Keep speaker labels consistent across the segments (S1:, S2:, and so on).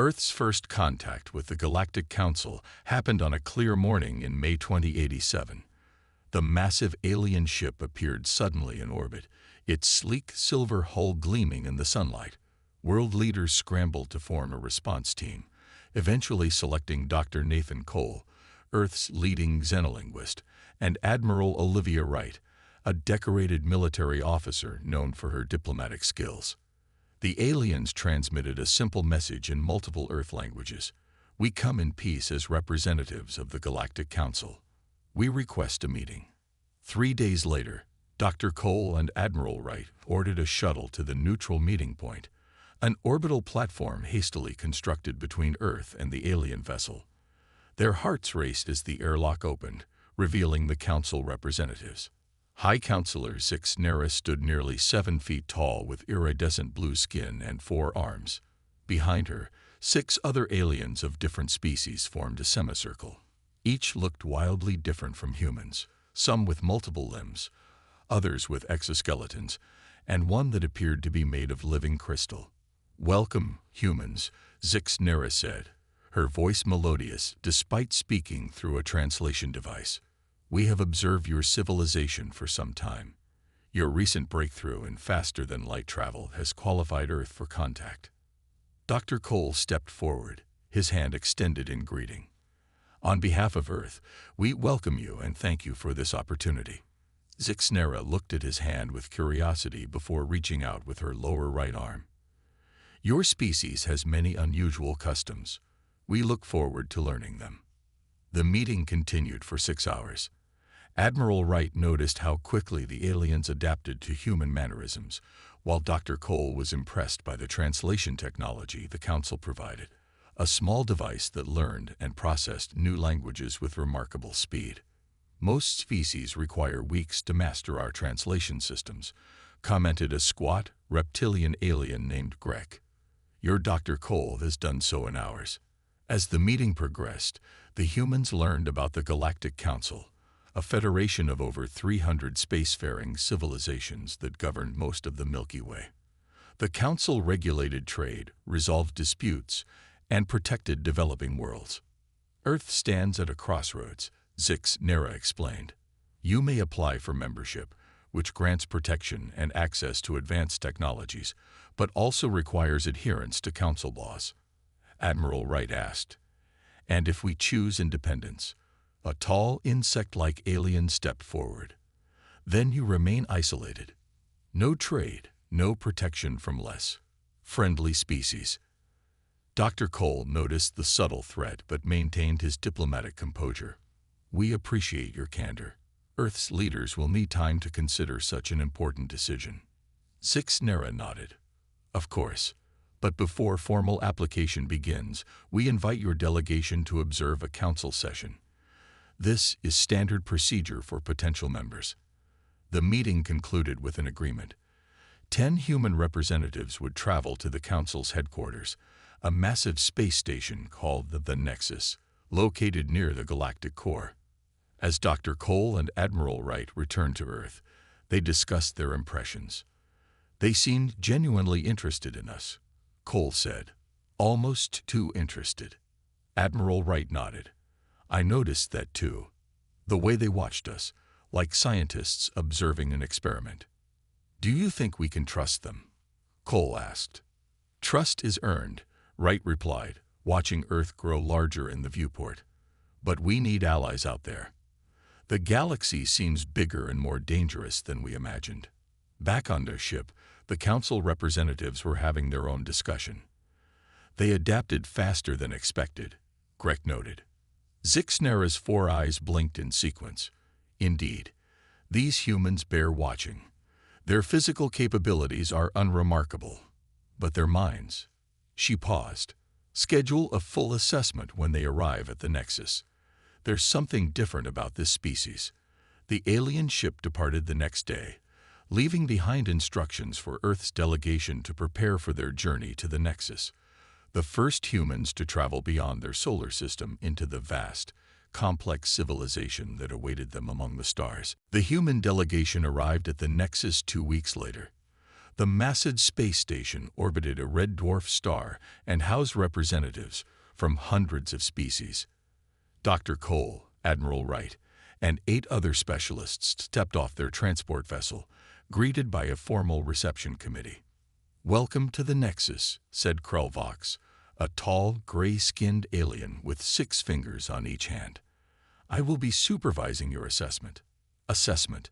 S1: Earth's first contact with the Galactic Council happened on a clear morning in May 2087. The massive alien ship appeared suddenly in orbit, its sleek silver hull gleaming in the sunlight. World leaders scrambled to form a response team, eventually selecting Dr. Nathan Cole, Earth's leading xenolinguist, and Admiral Olivia Wright, a decorated military officer known for her diplomatic skills. The aliens transmitted a simple message in multiple Earth languages. We come in peace as representatives of the Galactic Council. We request a meeting. 3 days later, Dr. Cole and Admiral Wright ordered a shuttle to the neutral meeting point, an orbital platform hastily constructed between Earth and the alien vessel. Their hearts raced as the airlock opened, revealing the Council representatives. High Counselor Zix Nera stood nearly 7 feet tall with iridescent blue skin and 4 arms. Behind her, 6 other aliens of different species formed a semicircle. Each looked wildly different from humans, some with multiple limbs, others with exoskeletons, and one that appeared to be made of living crystal. "Welcome, humans," Zix Nera said, her voice melodious despite speaking through a translation device. "We have observed your civilization for some time. Your recent breakthrough in faster-than-light travel has qualified Earth for contact." Dr. Cole stepped forward, his hand extended in greeting. "On behalf of Earth, we welcome you and thank you for this opportunity." Zix Nera looked at his hand with curiosity before reaching out with her lower right arm. "Your species has many unusual customs. We look forward to learning them." The meeting continued for 6 hours. Admiral Wright noticed how quickly the aliens adapted to human mannerisms, while Dr. Cole was impressed by the translation technology the Council provided, a small device that learned and processed new languages with remarkable speed. "Most species require weeks to master our translation systems," commented a squat, reptilian alien named Grek. "Your Dr. Cole has done so in hours." As the meeting progressed, the humans learned about the Galactic Council, a federation of over 300 spacefaring civilizations that governed most of the Milky Way. The Council regulated trade, resolved disputes, and protected developing worlds. "Earth stands at a crossroads," Zix Nera explained. "You may apply for membership, which grants protection and access to advanced technologies, but also requires adherence to Council laws." Admiral Wright asked, "And if we choose independence?" A tall, insect-like alien stepped forward. "Then you remain isolated. No trade, no protection from less friendly species." Dr. Cole noticed the subtle threat but maintained his diplomatic composure. "We appreciate your candor. Earth's leaders will need time to consider such an important decision." Zix Nera nodded. "Of course. But before formal application begins, we invite your delegation to observe a council session. This is standard procedure for potential members." The meeting concluded with an agreement. 10 human representatives would travel to the Council's headquarters, a massive space station called the Nexus, located near the galactic core. As Dr. Cole and Admiral Wright returned to Earth, they discussed their impressions. "They seemed genuinely interested in us," Cole said. "Almost too interested." Admiral Wright nodded. "I noticed that too. The way they watched us, like scientists observing an experiment." "Do you think we can trust them?" Cole asked. "Trust is earned," Wright replied, watching Earth grow larger in the viewport. "But we need allies out there. The galaxy seems bigger and more dangerous than we imagined." Back on their ship, the Council representatives were having their own discussion. "They adapted faster than expected," Grek noted. Zix Nera's 4 eyes blinked in sequence. "Indeed, these humans bear watching. Their physical capabilities are unremarkable, but their minds—" She paused. "Schedule a full assessment when they arrive at the Nexus. There's something different about this species." The alien ship departed the next day, leaving behind instructions for Earth's delegation to prepare for their journey to the Nexus, the first humans to travel beyond their solar system into the vast, complex civilization that awaited them among the stars. The human delegation arrived at the Nexus 2 weeks later. The massive space station orbited a red dwarf star and housed representatives from hundreds of species. Dr. Cole, Admiral Wright, and 8 other specialists stepped off their transport vessel, greeted by a formal reception committee. "Welcome to the Nexus," said Krelvox, a tall, gray-skinned alien with 6 fingers on each hand. "I will be supervising your assessment." "Assessment?"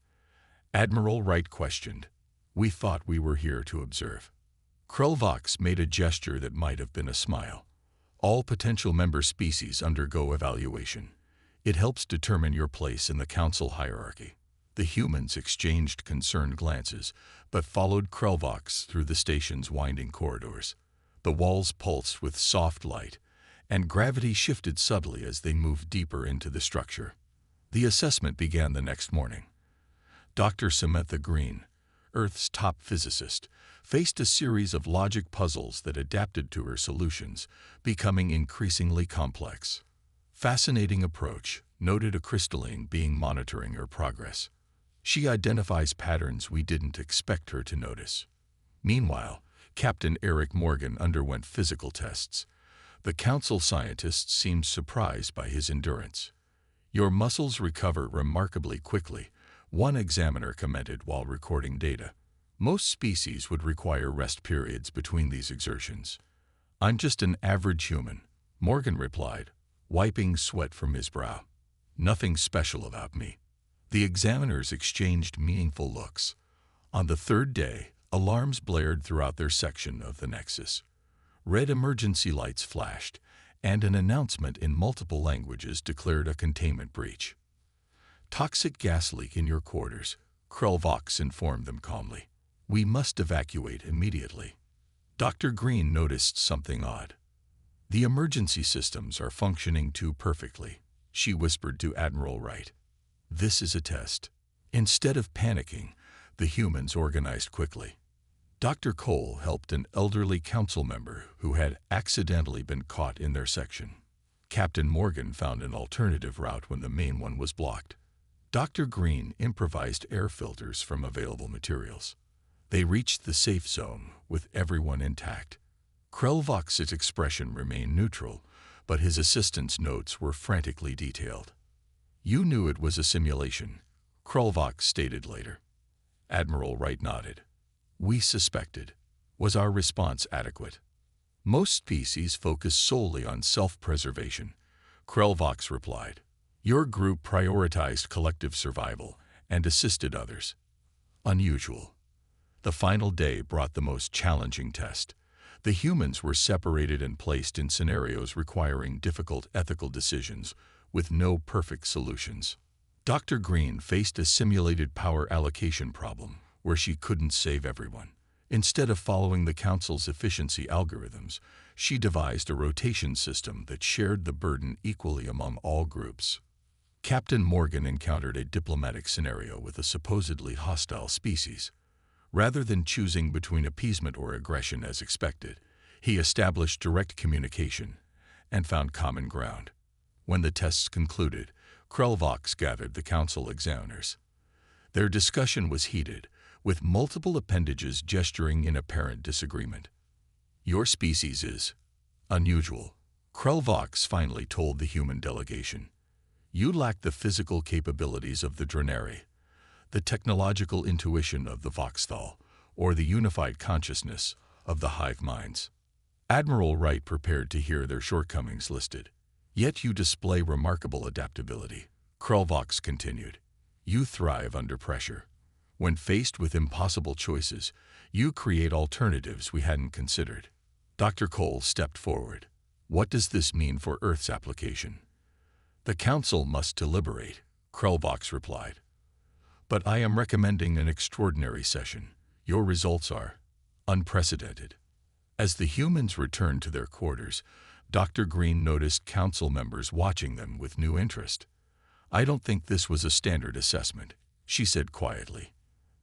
S1: Admiral Wright questioned. "We thought we were here to observe." Krelvox made a gesture that might have been a smile. "All potential member species undergo evaluation. It helps determine your place in the Council hierarchy." The humans exchanged concerned glances, but followed Krelvox through the station's winding corridors. The walls pulsed with soft light, and gravity shifted subtly as they moved deeper into the structure. The assessment began the next morning. Dr. Samantha Green, Earth's top physicist, faced a series of logic puzzles that adapted to her solutions, becoming increasingly complex. "Fascinating approach," noted a crystalline being monitoring her progress. "She identifies patterns we didn't expect her to notice." Meanwhile, Captain Eric Morgan underwent physical tests. The Council scientists seemed surprised by his endurance. "Your muscles recover remarkably quickly," one examiner commented while recording data. "Most species would require rest periods between these exertions." "I'm just an average human," Morgan replied, wiping sweat from his brow. "Nothing special about me." The examiners exchanged meaningful looks. On the 3rd day, alarms blared throughout their section of the Nexus. Red emergency lights flashed, and an announcement in multiple languages declared a containment breach. "Toxic gas leak in your quarters," Krelvox informed them calmly. "We must evacuate immediately." Dr. Green noticed something odd. "The emergency systems are functioning too perfectly," she whispered to Admiral Wright. "This is a test." Instead of panicking, the humans organized quickly. Dr. Cole helped an elderly council member who had accidentally been caught in their section. Captain Morgan found an alternative route when the main one was blocked. Dr. Green improvised air filters from available materials. They reached the safe zone with everyone intact. Krelvox's expression remained neutral, but his assistant's notes were frantically detailed. "You knew it was a simulation," Krelvox stated later. Admiral Wright nodded. "We suspected." Was our response adequate? "Most species focus solely on self-preservation," Krelvox replied. "Your group prioritized collective survival and assisted others." Unusual. The final day brought the most challenging test. The humans were separated and placed in scenarios requiring difficult ethical decisions with no perfect solutions. Dr. Green faced a simulated power allocation problem where she couldn't save everyone. Instead of following the Council's efficiency algorithms, she devised a rotation system that shared the burden equally among all groups. Captain Morgan encountered a diplomatic scenario with a supposedly hostile species. Rather than choosing between appeasement or aggression as expected, he established direct communication and found common ground. When the tests concluded, Krelvox gathered the Council examiners. Their discussion was heated, with multiple appendages gesturing in apparent disagreement. "Your species is unusual," Krelvox finally told the human delegation. "You lack the physical capabilities of the Dronari, the technological intuition of the Voxthal, or the unified consciousness of the hive minds." Admiral Wright prepared to hear their shortcomings listed. "Yet you display remarkable adaptability," Krelvox continued. "You thrive under pressure. When faced with impossible choices, you create alternatives we hadn't considered." Dr. Cole stepped forward. "What does this mean for Earth's application?" "The Council must deliberate," Krelvox replied. "But I am recommending an extraordinary session. Your results are unprecedented." As the humans returned to their quarters, Dr. Green noticed Council members watching them with new interest. "I don't think this was a standard assessment," she said quietly.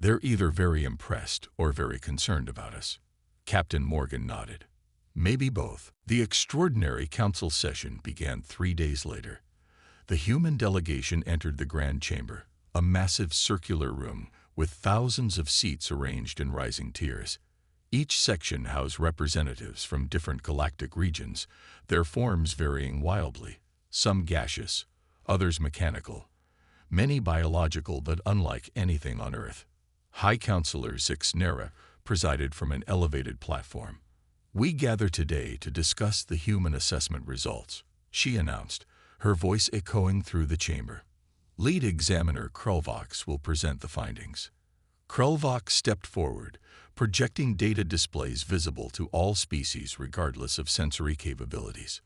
S1: "They're either very impressed or very concerned about us." Captain Morgan nodded. "Maybe both." The extraordinary Council session began 3 days later. The human delegation entered the Grand Chamber, a massive circular room with thousands of seats arranged in rising tiers. Each section housed representatives from different galactic regions, their forms varying wildly, some gaseous, others mechanical, many biological but unlike anything on Earth. High Counselor Zix Nera presided from an elevated platform. "We gather today to discuss the human assessment results," she announced, her voice echoing through the chamber. Lead Examiner Krulvox will present the findings. Krulvox stepped forward, projecting data displays visible to all species regardless of sensory capabilities.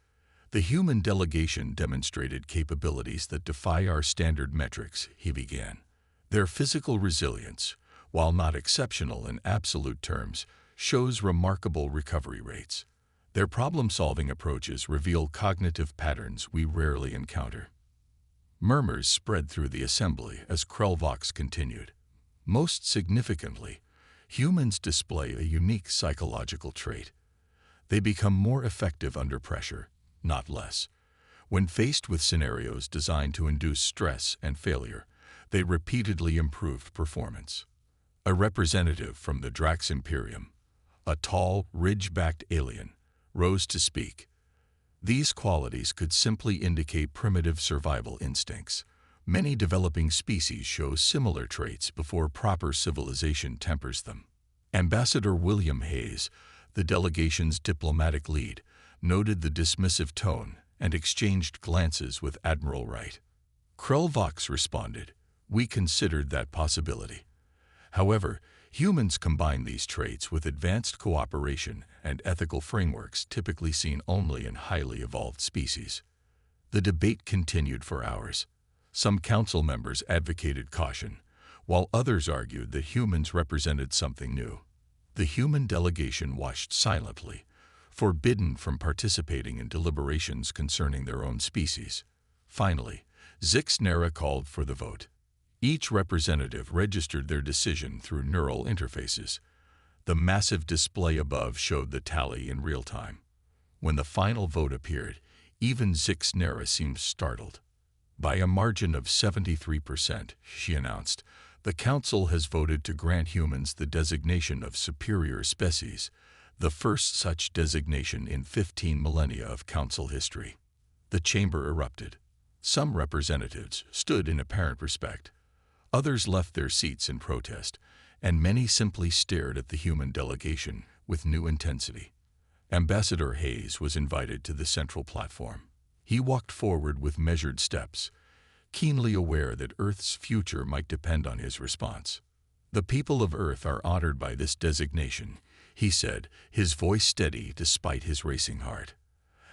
S1: "The human delegation demonstrated capabilities that defy our standard metrics," he began. "Their physical resilience, while not exceptional in absolute terms, shows remarkable recovery rates. Their problem-solving approaches reveal cognitive patterns we rarely encounter." Murmurs spread through the assembly as Krulvox continued. "Most significantly, humans display a unique psychological trait. They become more effective under pressure, not less. When faced with scenarios designed to induce stress and failure, they repeatedly improved performance." A representative from the Drax Imperium, a tall, ridge-backed alien, rose to speak. "These qualities could simply indicate primitive survival instincts. Many developing species show similar traits before proper civilization tempers them." Ambassador William Hayes, the delegation's diplomatic lead, noted the dismissive tone and exchanged glances with Admiral Wright. Krulvox responded, "We considered that possibility. However, humans combine these traits with advanced cooperation and ethical frameworks typically seen only in highly evolved species." The debate continued for hours. Some council members advocated caution, while others argued that humans represented something new. The human delegation watched silently, forbidden from participating in deliberations concerning their own species. Finally, Zix Nera called for the vote. Each representative registered their decision through neural interfaces. The massive display above showed the tally in real time. When the final vote appeared, even Zix Nera seemed startled. "By a margin of 73%, she announced, "the Council has voted to grant humans the designation of superior species, the first such designation in 15 millennia of Council history." The chamber erupted. Some representatives stood in apparent respect. Others left their seats in protest, and many simply stared at the human delegation with new intensity. Ambassador Hayes was invited to the central platform. He walked forward with measured steps, keenly aware that Earth's future might depend on his response. "The people of Earth are honored by this designation," he said, his voice steady despite his racing heart.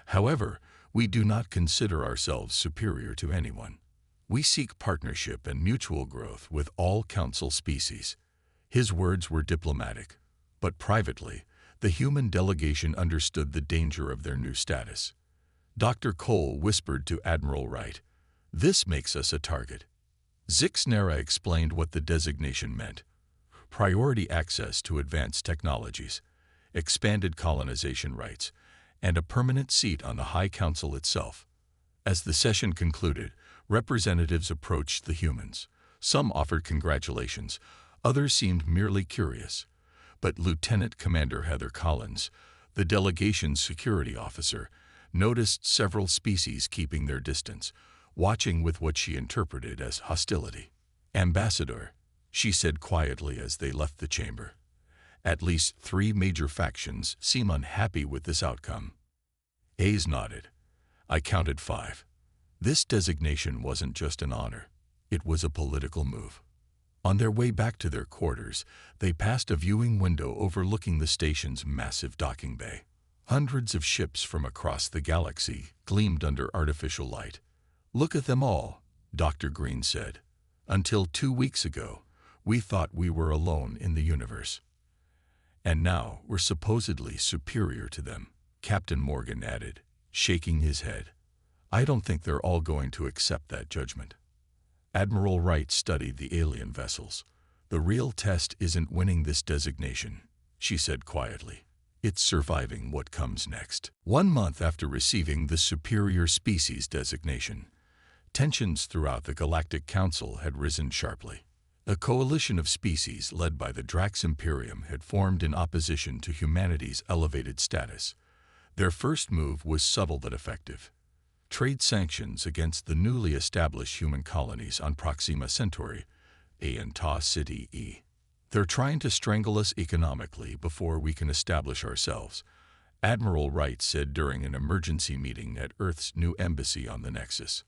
S1: "However, we do not consider ourselves superior to anyone. We seek partnership and mutual growth with all Council species." His words were diplomatic, but privately, the human delegation understood the danger of their new status. Dr. Cole whispered to Admiral Wright, "This makes us a target." Zix Nera explained what the designation meant: priority access to advanced technologies, expanded colonization rights, and a permanent seat on the High Council itself. As the session concluded, representatives approached the humans. Some offered congratulations, others seemed merely curious. But Lieutenant Commander Heather Collins, the delegation's security officer, noticed several species keeping their distance, watching with what she interpreted as hostility. "Ambassador," she said quietly as they left the chamber, "at least 3 major factions seem unhappy with this outcome." Hayes nodded. "I counted 5. This designation wasn't just an honor, it was a political move." On their way back to their quarters, they passed a viewing window overlooking the station's massive docking bay. Hundreds of ships from across the galaxy gleamed under artificial light. "Look at them all," Dr. Green said. "Until 2 weeks ago, we thought we were alone in the universe. And now we're supposedly superior to them," Captain Morgan added, shaking his head. "I don't think they're all going to accept that judgment." Admiral Wright studied the alien vessels. "The real test isn't winning this designation," she said quietly. "It's surviving what comes next." 1 month after receiving the Superior Species designation, tensions throughout the Galactic Council had risen sharply. A coalition of species led by the Drax Imperium had formed in opposition to humanity's elevated status. Their first move was subtle but effective. Trade sanctions against the newly established human colonies on Proxima Centauri, A and Ta City E. They're trying to strangle us economically before we can establish ourselves, Admiral Wright said during an emergency meeting at Earth's new embassy on the Nexus.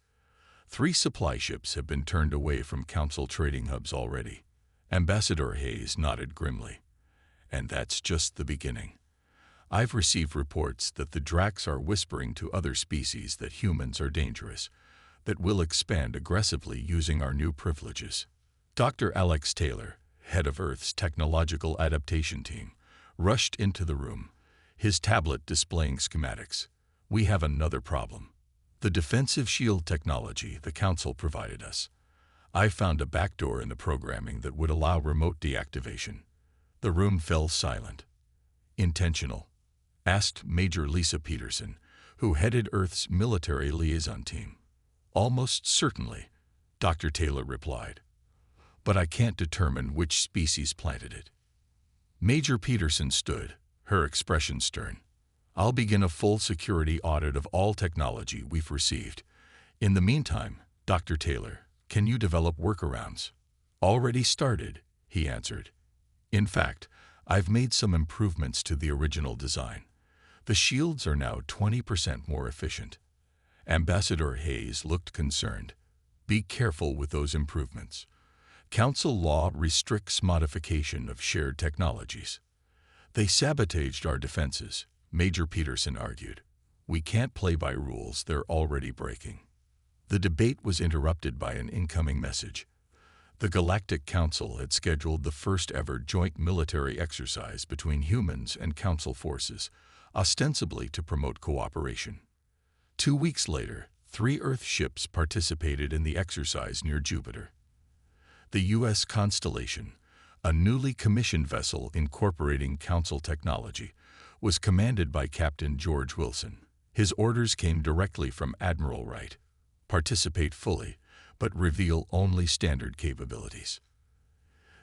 S1: 3 supply ships have been turned away from Council trading hubs already. Ambassador Hayes nodded grimly. And that's just the beginning. I've received reports that the Drax are whispering to other species that humans are dangerous, that we'll expand aggressively using our new privileges. Dr. Alex Taylor, head of Earth's technological adaptation team, rushed into the room, his tablet displaying schematics. We have another problem. The defensive shield technology the Council provided us. I found a backdoor in the programming that would allow remote deactivation. The room fell silent. Intentional? Asked Major Lisa Peterson, who headed Earth's military liaison team. Almost certainly, Dr. Taylor replied. But I can't determine which species planted it. Major Peterson stood, her expression stern. I'll begin a full security audit of all technology we've received. In the meantime, Dr. Taylor, can you develop workarounds? Already started, he answered. In fact, I've made some improvements to the original design. The shields are now 20% more efficient. Ambassador Hayes looked concerned. Be careful with those improvements. Council law restricts modification of shared technologies. They sabotaged our defenses, Major Peterson argued. We can't play by rules they're already breaking. The debate was interrupted by an incoming message. The Galactic Council had scheduled the first-ever joint military exercise between humans and Council forces, ostensibly to promote cooperation. 2 weeks later, 3 Earth ships participated in the exercise near Jupiter. The U.S. Constellation, a newly commissioned vessel incorporating Council technology, was commanded by Captain George Wilson. His orders came directly from Admiral Wright. Participate fully, but reveal only standard capabilities.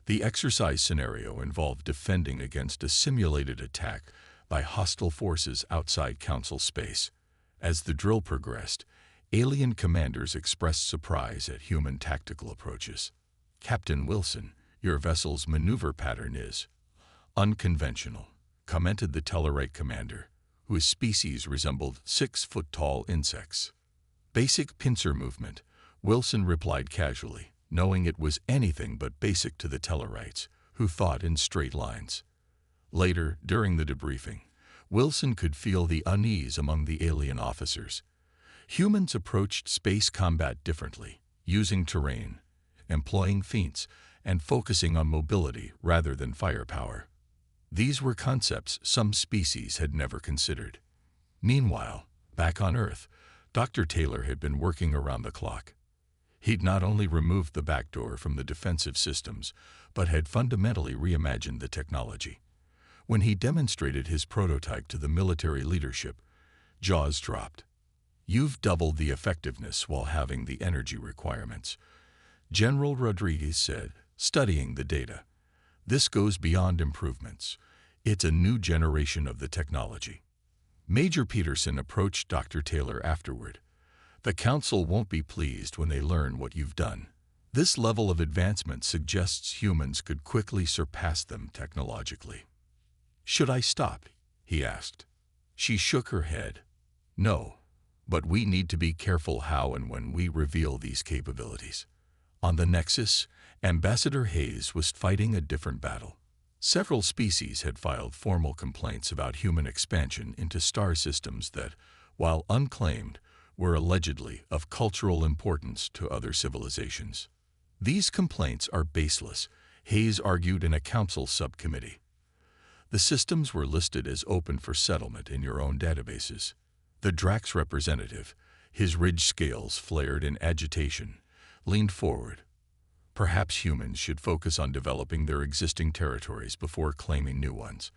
S1: The exercise scenario involved defending against a simulated attack by hostile forces outside Council space. As the drill progressed, alien commanders expressed surprise at human tactical approaches. Captain Wilson, your vessel's maneuver pattern is unconventional, commented the Tellarite commander, whose species resembled 6-foot-tall insects. Basic pincer movement, Wilson replied casually, knowing it was anything but basic to the Tellarites, who thought in straight lines. Later, during the debriefing, Wilson could feel the unease among the alien officers. Humans approached space combat differently, using terrain, employing feints, and focusing on mobility rather than firepower. These were concepts some species had never considered. Meanwhile, back on Earth, Dr. Taylor had been working around the clock. He'd not only removed the backdoor from the defensive systems, but had fundamentally reimagined the technology. When he demonstrated his prototype to the military leadership, jaws dropped. You've doubled the effectiveness while having the energy requirements, General Rodriguez said, studying the data. This goes beyond improvements. It's a new generation of the technology. Major Peterson approached Dr. Taylor afterward. The Council won't be pleased when they learn what you've done. This level of advancement suggests humans could quickly surpass them technologically. Should I stop? He asked. She shook her head. No, but we need to be careful how and when we reveal these capabilities. On the Nexus, Ambassador Hayes was fighting a different battle. Several species had filed formal complaints about human expansion into star systems that, while unclaimed, were allegedly of cultural importance to other civilizations. These complaints are baseless, Hayes argued in a Council subcommittee. The systems were listed as open for settlement in your own databases. The Drax representative, his ridge scales flared in agitation, leaned forward. Perhaps humans should focus on developing their existing territories before claiming new ones.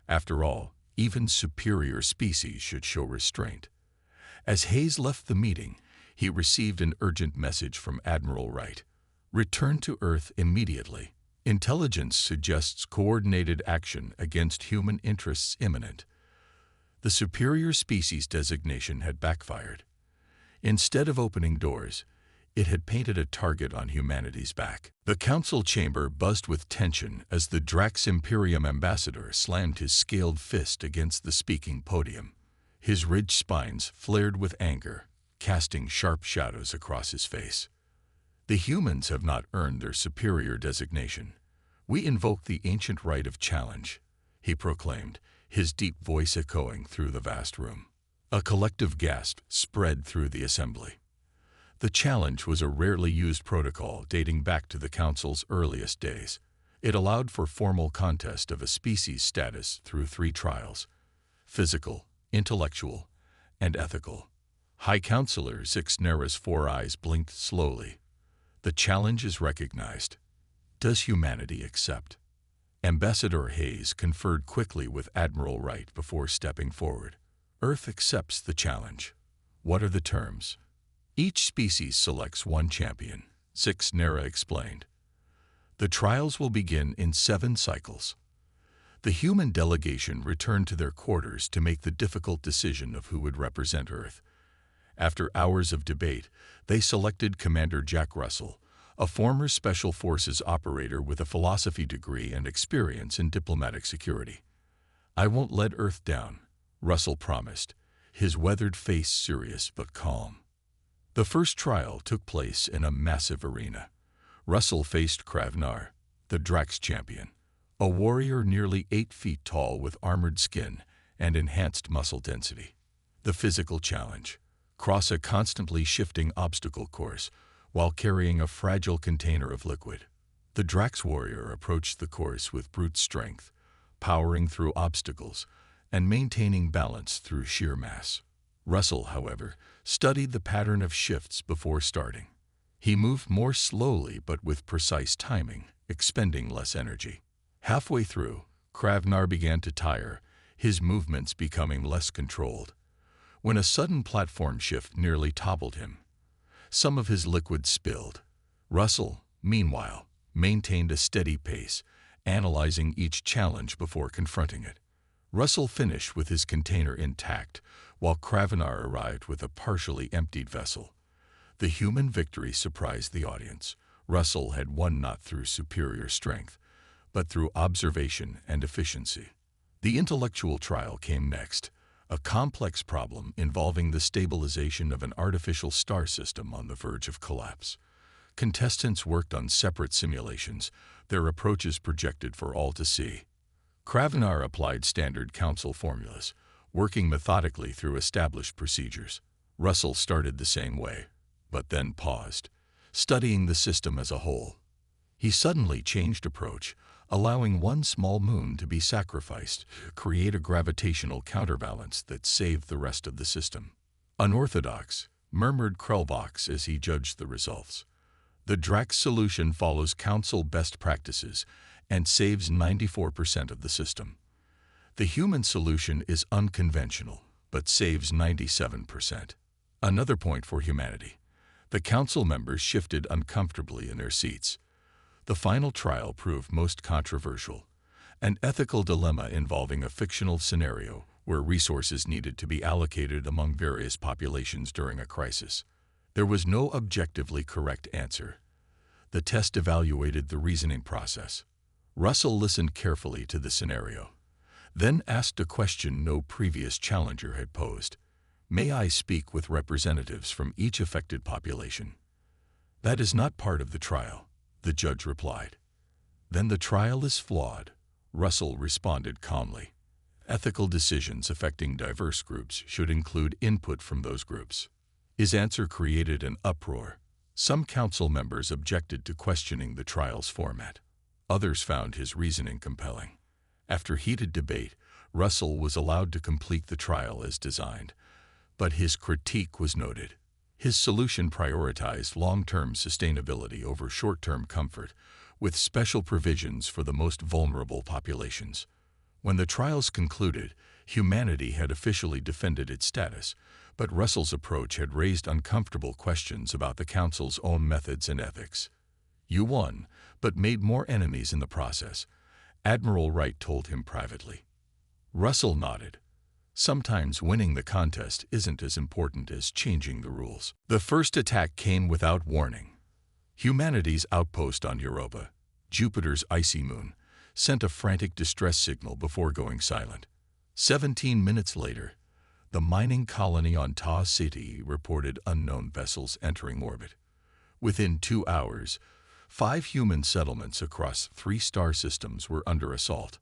S1: After all, even superior species should show restraint. As Hayes left the meeting, he received an urgent message from Admiral Wright. Return to Earth immediately. Intelligence suggests coordinated action against human interests imminent. The superior species designation had backfired. Instead of opening doors, it had painted a target on humanity's back. The council chamber buzzed with tension as the Drax Imperium ambassador slammed his scaled fist against the speaking podium. His ridged spines flared with anger, casting sharp shadows across his face. The humans have not earned their superior designation. We invoke the ancient right of challenge, he proclaimed, his deep voice echoing through the vast room. A collective gasp spread through the assembly. The challenge was a rarely used protocol dating back to the Council's earliest days. It allowed for formal contest of a species status through 3 trials: physical, intellectual, and ethical. High Counselor Zixnera's 4 eyes blinked slowly. The challenge is recognized. Does humanity accept? Ambassador Hayes conferred quickly with Admiral Wright before stepping forward. Earth accepts the challenge. What are the terms? Each species selects 1 champion, Zixnera explained. The trials will begin in 7 cycles. The human delegation returned to their quarters to make the difficult decision of who would represent Earth. After hours of debate, they selected Commander Jack Russell, a former Special Forces operator with a philosophy degree and experience in diplomatic security. "I won't let Earth down," Russell promised, his weathered face serious but calm. The first trial took place in a massive arena. Russell faced Kravnar, the Drax champion, a warrior nearly 8 feet tall with armored skin and enhanced muscle density. The physical challenge: cross a constantly shifting obstacle course while carrying a fragile container of liquid. The Drax warrior approached the course with brute strength, powering through obstacles and maintaining balance through sheer mass. Russell, however, studied the pattern of shifts before starting. He moved more slowly but with precise timing, expending less energy. Halfway through, Kravnar began to tire, his movements becoming less controlled. When a sudden platform shift nearly toppled him, some of his liquid spilled. Russell, meanwhile, maintained a steady pace, analyzing each challenge before confronting it. Russell finished with his container intact, while Kravnar arrived with a partially emptied vessel. The human victory surprised the audience. Russell had won not through superior strength, but through observation and efficiency. The intellectual trial came next, a complex problem involving the stabilization of an artificial star system on the verge of collapse. Contestants worked on separate simulations, their approaches projected for all to see. Kravnar applied standard council formulas, working methodically through established procedures. Russell started the same way, but then paused, studying the system as a whole. He suddenly changed approach, allowing 1 small moon to be sacrificed to create a gravitational counterbalance that saved the rest of the system. "Unorthodox," murmured Krellbox as he judged the results. "The Drax solution follows council best practices and saves 94% of the system. The human solution is unconventional, but saves 97%. Another point for humanity. The council members shifted uncomfortably in their seats. The final trial proved most controversial, an ethical dilemma involving a fictional scenario where resources needed to be allocated among various populations during a crisis. There was no objectively correct answer. The test evaluated the reasoning process. Russell listened carefully to the scenario, then asked a question no previous challenger had posed. "May I speak with representatives from each affected population?" "That is not part of the trial," the judge replied. "Then the trial is flawed," Russell responded calmly. "Ethical decisions affecting diverse groups should include input from those groups." His answer created an uproar. Some council members objected to questioning the trial's format. Others found his reasoning compelling. After heated debate, Russell was allowed to complete the trial as designed, but his critique was noted. His solution prioritized long-term sustainability over short-term comfort, with special provisions for the most vulnerable populations. When the trials concluded, humanity had officially defended its status, but Russell's approach had raised uncomfortable questions about the Council's own methods and ethics. You won, but made more enemies in the process, Admiral Wright told him privately. Russell nodded. Sometimes winning the contest isn't as important as changing the rules. The first attack came without warning. Humanity's outpost on Europa, Jupiter's icy moon, sent a frantic distress signal before going silent. 17 minutes later, the mining colony on Ta City reported unknown vessels entering orbit. Within 2 hours, 5 human settlements across 3 star systems were under assault.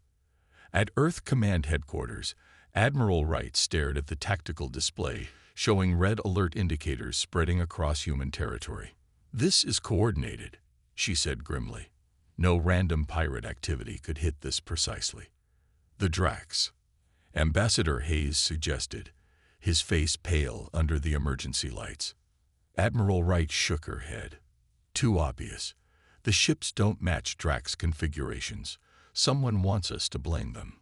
S1: At Earth Command Headquarters, Admiral Wright stared at the tactical display, showing red alert indicators spreading across human territory. "This is coordinated," she said grimly. No random pirate activity could hit this precisely. "The Drax," Ambassador Hayes suggested, his face pale under the emergency lights. Admiral Wright shook her head. "Too obvious. The ships don't match Drax configurations. Someone wants us to blame them."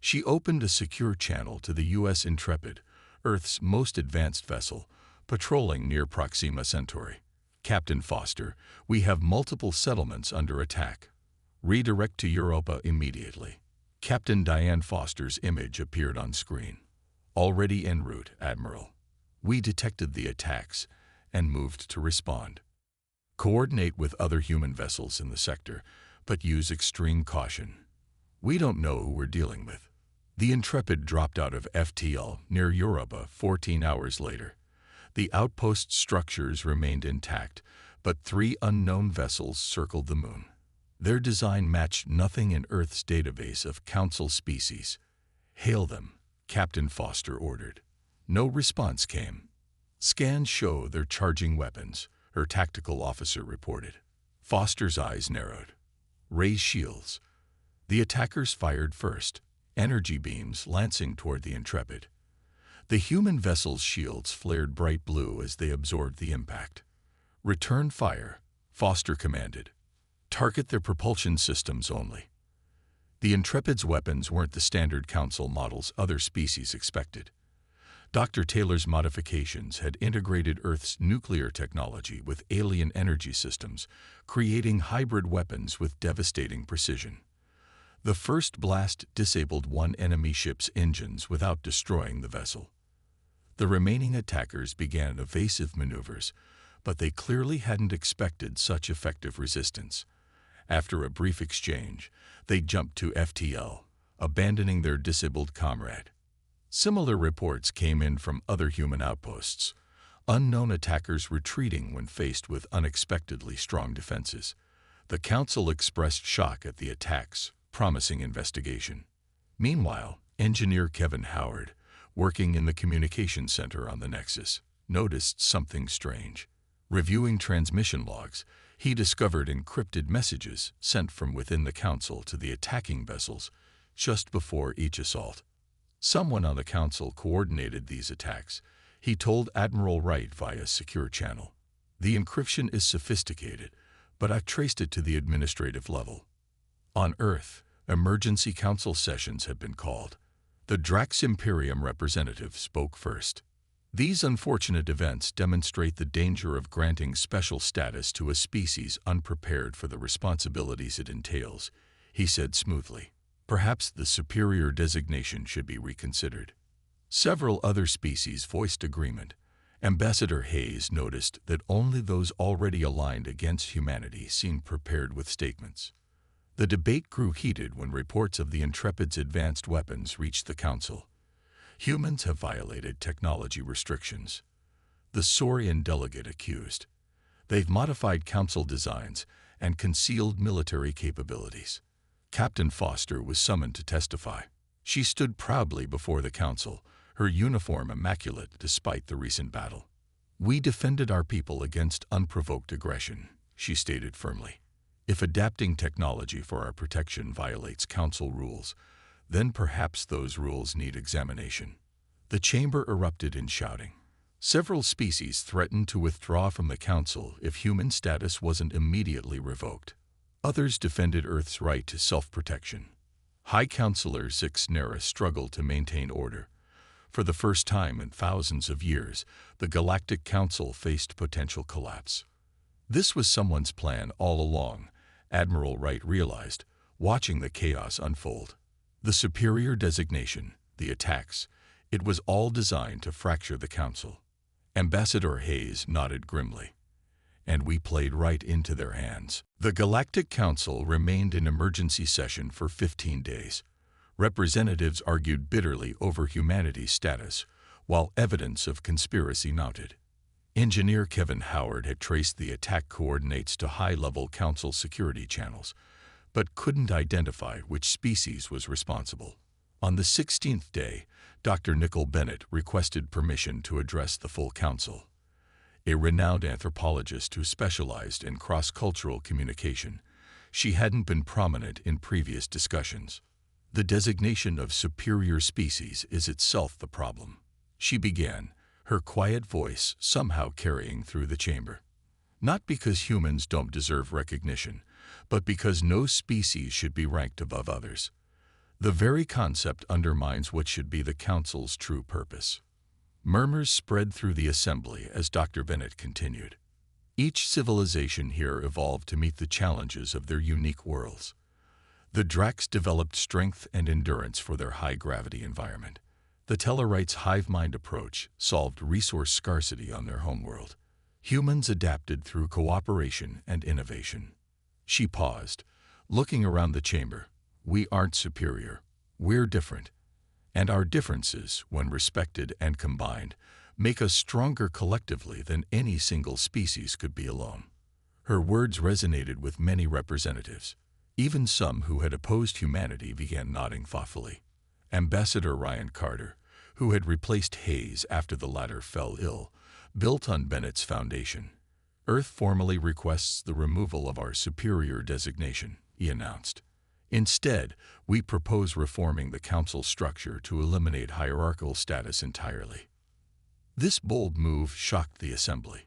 S1: She opened a secure channel to the U.S. Intrepid, Earth's most advanced vessel, patrolling near Proxima Centauri. "Captain Foster, we have multiple settlements under attack. Redirect to Europa immediately." Captain Diane Foster's image appeared on screen. "Already en route, Admiral. We detected the attacks and moved to respond. Coordinate with other human vessels in the sector, but use extreme caution. We don't know who we're dealing with." The Intrepid dropped out of FTL near Europa 14 hours later. The outpost structures remained intact, but 3 unknown vessels circled the moon. Their design matched nothing in Earth's database of Council species. "Hail them," Captain Foster ordered. No response came. "Scans show they're charging weapons," her tactical officer reported. Foster's eyes narrowed. "Raise shields." The attackers fired first, energy beams lancing toward the Intrepid. The human vessel's shields flared bright blue as they absorbed the impact. "Return fire," Foster commanded. "Target their propulsion systems only." The Intrepid's weapons weren't the standard Council models other species expected. Dr. Taylor's modifications had integrated Earth's nuclear technology with alien energy systems, creating hybrid weapons with devastating precision. The first blast disabled one enemy ship's engines without destroying the vessel. The remaining attackers began evasive maneuvers, but they clearly hadn't expected such effective resistance. After a brief exchange, they jumped to FTL, abandoning their disabled comrade. Similar reports came in from other human outposts, unknown attackers retreating when faced with unexpectedly strong defenses. The Council expressed shock at the attacks, promising investigation. Meanwhile, engineer Kevin Howard, working in the communications center on the Nexus, noticed something strange. Reviewing transmission logs, he discovered encrypted messages sent from within the Council to the attacking vessels just before each assault. Someone on the Council coordinated these attacks, he told Admiral Wright via secure channel. "The encryption is sophisticated, but I've traced it to the administrative level." On Earth, emergency Council sessions had been called. The Drax Imperium representative spoke first. "These unfortunate events demonstrate the danger of granting special status to a species unprepared for the responsibilities it entails," he said smoothly. "Perhaps the superior designation should be reconsidered." Several other species voiced agreement. Ambassador Hayes noticed that only those already aligned against humanity seemed prepared with statements. The debate grew heated when reports of the Intrepid's advanced weapons reached the Council. "Humans have violated technology restrictions," the Saurian delegate accused. "They've modified Council designs and concealed military capabilities." Captain Foster was summoned to testify. She stood proudly before the Council, her uniform immaculate despite the recent battle. "We defended our people against unprovoked aggression," she stated firmly. "If adapting technology for our protection violates Council rules, then perhaps those rules need examination." The chamber erupted in shouting. Several species threatened to withdraw from the Council if human status wasn't immediately revoked. Others defended Earth's right to self-protection. High Counselor Zixnera struggled to maintain order. For the first time in thousands of years, the Galactic Council faced potential collapse. This was someone's plan all along, Admiral Wright realized, watching the chaos unfold. The superior designation, the attacks, it was all designed to fracture the Council. Ambassador Hayes nodded grimly. And we played right into their hands. The Galactic Council remained in emergency session for 15 days. Representatives argued bitterly over humanity's status, while evidence of conspiracy mounted. Engineer Kevin Howard had traced the attack coordinates to high-level Council security channels, but couldn't identify which species was responsible. On the 16th day, Dr. Nicole Bennett requested permission to address the full Council. A renowned anthropologist who specialized in cross-cultural communication, she hadn't been prominent in previous discussions. The designation of superior species is itself the problem. She began, her quiet voice somehow carrying through the chamber. Not because humans don't deserve recognition, but because no species should be ranked above others. The very concept undermines what should be the Council's true purpose. Murmurs spread through the assembly as Dr. Bennett continued. Each civilization here evolved to meet the challenges of their unique worlds. The Dracs developed strength and endurance for their high-gravity environment. The Tellarites' hive-mind approach solved resource scarcity on their homeworld. Humans adapted through cooperation and innovation. She paused, looking around the chamber. We aren't superior. We're different. And our differences, when respected and combined, make us stronger collectively than any single species could be alone. Her words resonated with many representatives. Even some who had opposed humanity began nodding thoughtfully. Ambassador Ryan Carter, who had replaced Hayes after the latter fell ill, built on Bennett's foundation. Earth formally requests the removal of our superior designation, he announced. Instead, we propose reforming the Council structure to eliminate hierarchical status entirely. This bold move shocked the assembly.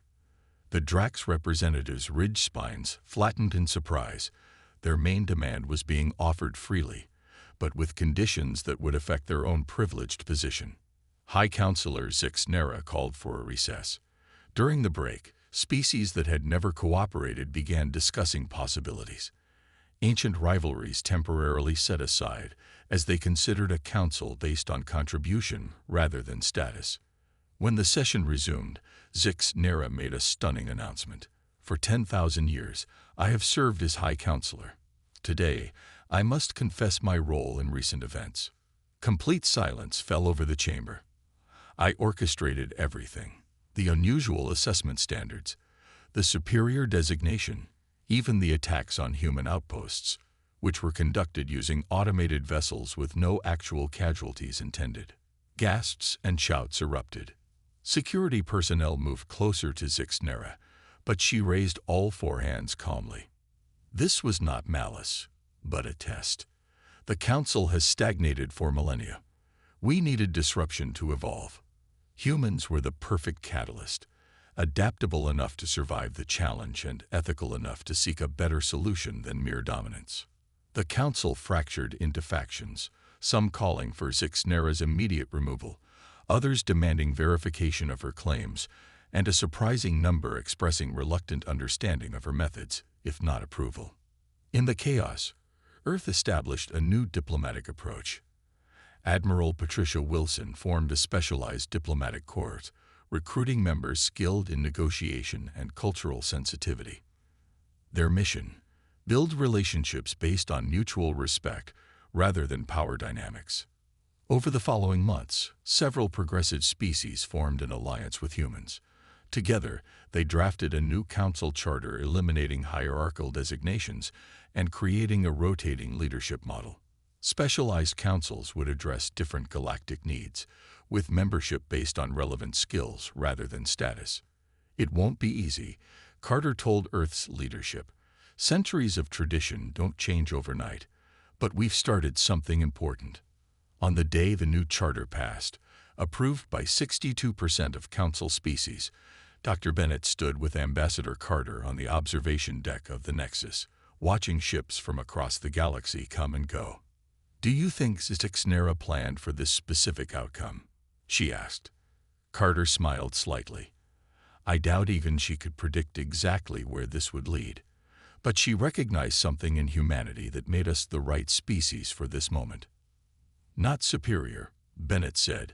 S1: The Dracs representatives' ridged spines flattened in surprise. Their main demand was being offered freely, but with conditions that would affect their own privileged position. High Counselor Zix Nera called for a recess. During the break, species that had never cooperated began discussing possibilities. Ancient rivalries temporarily set aside as they considered a council based on contribution rather than status. When the session resumed, Zix Nera made a stunning announcement. For 10,000 years, I have served as High Counselor. Today, I must confess my role in recent events. Complete silence fell over the chamber. I orchestrated everything. The unusual assessment standards, the superior designation, even the attacks on human outposts, which were conducted using automated vessels with no actual casualties intended. Gasps and shouts erupted. Security personnel moved closer to Zix Nera, but she raised all four hands calmly. This was not malice, but a test. The Council has stagnated for millennia. We needed disruption to evolve. Humans were the perfect catalyst, adaptable enough to survive the challenge and ethical enough to seek a better solution than mere dominance. The Council fractured into factions, some calling for Zix Nera's immediate removal, others demanding verification of her claims, and a surprising number expressing reluctant understanding of her methods, if not approval. In the chaos, Earth established a new diplomatic approach. Admiral Patricia Wilson formed a specialized diplomatic corps, recruiting members skilled in negotiation and cultural sensitivity. Their mission: build relationships based on mutual respect rather than power dynamics. Over the following months, several progressive species formed an alliance with humans. Together, they drafted a new council charter eliminating hierarchical designations and creating a rotating leadership model. Specialized councils would address different galactic needs, with membership based on relevant skills rather than status. It won't be easy, Carter told Earth's leadership. Centuries of tradition don't change overnight, but we've started something important. On the day the new charter passed, approved by 62% of council species, Dr. Bennett stood with Ambassador Carter on the observation deck of the Nexus, watching ships from across the galaxy come and go. "Do you think Zix Nera planned for this specific outcome?" she asked. Carter smiled slightly. I doubt even she could predict exactly where this would lead. But she recognized something in humanity that made us the right species for this moment. Not superior, Bennett said,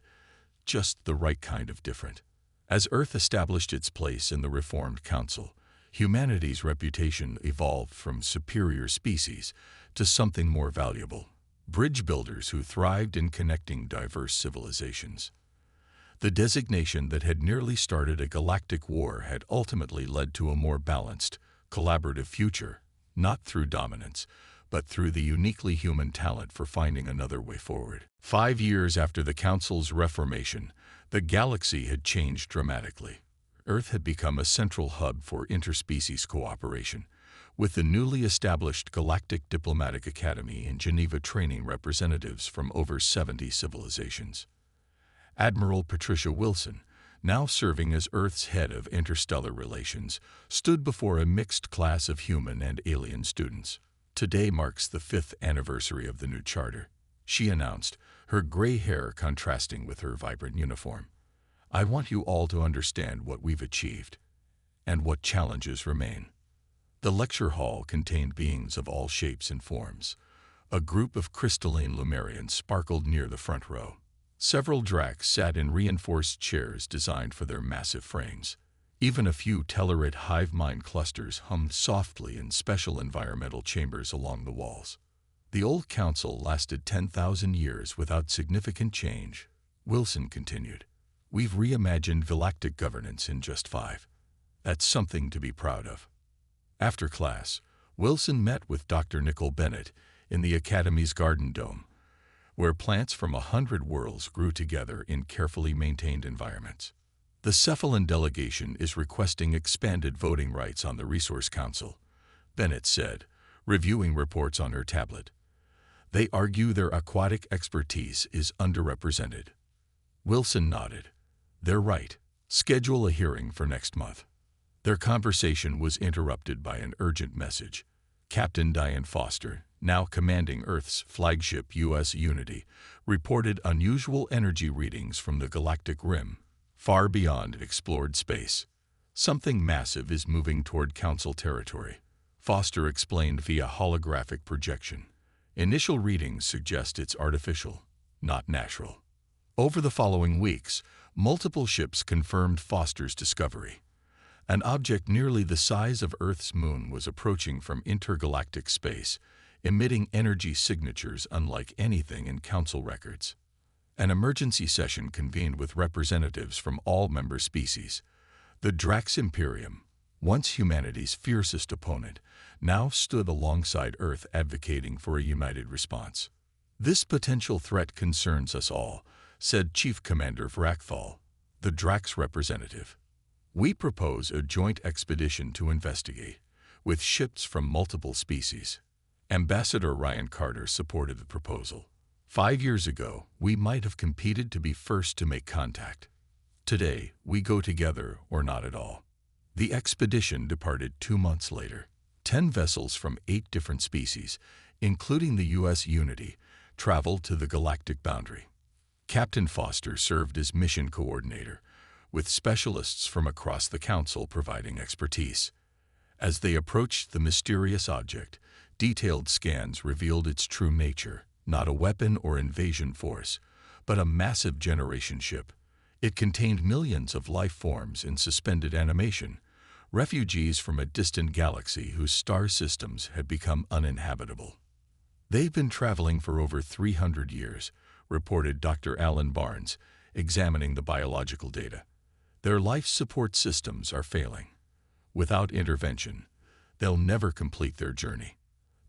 S1: just the right kind of different. As Earth established its place in the Reformed Council, humanity's reputation evolved from superior species to something more valuable, bridge builders who thrived in connecting diverse civilizations. The designation that had nearly started a galactic war had ultimately led to a more balanced, collaborative future, not through dominance, but through the uniquely human talent for finding another way forward. 5 years after the Council's reformation, the galaxy had changed dramatically. Earth had become a central hub for interspecies cooperation, with the newly established Galactic Diplomatic Academy in Geneva training representatives from over 70 civilizations. Admiral Patricia Wilson, now serving as Earth's head of interstellar relations, stood before a mixed class of human and alien students. Today marks the 5th anniversary of the new charter, she announced, her gray hair contrasting with her vibrant uniform. I want you all to understand what we've achieved and what challenges remain. The lecture hall contained beings of all shapes and forms. A group of crystalline Lumerians sparkled near the front row. Several Dracs sat in reinforced chairs designed for their massive frames. Even a few Tellurid hive mind clusters hummed softly in special environmental chambers along the walls. The old council lasted 10,000 years without significant change, Wilson continued. We've reimagined galactic governance in just 5. That's something to be proud of. After class, Wilson met with Dr. Nicole Bennett in the Academy's Garden Dome, where plants from 100 worlds grew together in carefully maintained environments. The Cephalon delegation is requesting expanded voting rights on the Resource Council, Bennett said, reviewing reports on her tablet. They argue their aquatic expertise is underrepresented. Wilson nodded. They're right. Schedule a hearing for next month. Their conversation was interrupted by an urgent message. Captain Diane Foster, now commanding Earth's flagship U.S. Unity, reported unusual energy readings from the galactic rim, far beyond explored space. Something massive is moving toward Council territory, Foster explained via holographic projection. Initial readings suggest it's artificial, not natural. Over the following weeks, multiple ships confirmed Foster's discovery. An object nearly the size of Earth's moon was approaching from intergalactic space, emitting energy signatures unlike anything in Council records. An emergency session convened with representatives from all member species. The Drax Imperium, once humanity's fiercest opponent, now stood alongside Earth advocating for a united response. This potential threat concerns us all, said Chief Commander Vrakthal, the Drax representative. We propose a joint expedition to investigate, with ships from multiple species. Ambassador Ryan Carter supported the proposal. 5 years ago, we might have competed to be first to make contact. Today, we go together or not at all. The expedition departed 2 months later. 10 vessels from 8 different species, including the U.S. Unity, traveled to the galactic boundary. Captain Foster served as mission coordinator, with specialists from across the Council providing expertise. As they approached the mysterious object, detailed scans revealed its true nature, not a weapon or invasion force, but a massive generation ship. It contained millions of life forms in suspended animation, refugees from a distant galaxy whose star systems had become uninhabitable. They've been traveling for over 300 years, reported Dr. Alan Barnes, examining the biological data. Their life support systems are failing. Without intervention, they'll never complete their journey.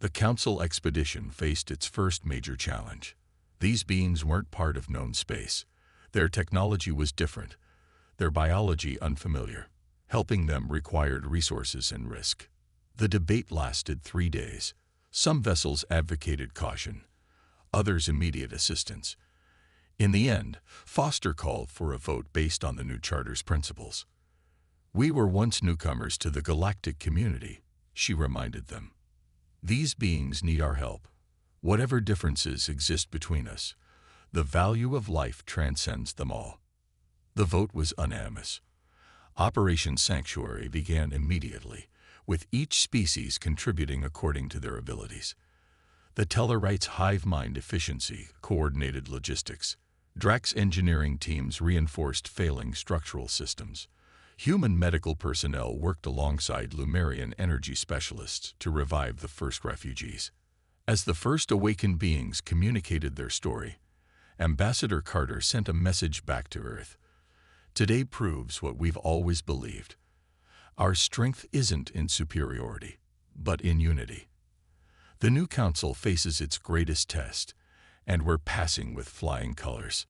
S1: The Council expedition faced its first major challenge. These beings weren't part of known space. Their technology was different, their biology unfamiliar. Helping them required resources and risk. The debate lasted 3 days. Some vessels advocated caution, others immediate assistance. In the end, Foster called for a vote based on the new charter's principles. We were once newcomers to the galactic community, she reminded them. These beings need our help. Whatever differences exist between us, the value of life transcends them all. The vote was unanimous. Operation Sanctuary began immediately, with each species contributing according to their abilities. The Tellarites' hive mind efficiency coordinated logistics. Drax engineering teams reinforced failing structural systems. Human medical personnel worked alongside Lumerian energy specialists to revive the first refugees. As the first awakened beings communicated their story, Ambassador Carter sent a message back to Earth. Today proves what we've always believed. Our strength isn't in superiority, but in unity. The new council faces its greatest test, and we're passing with flying colors.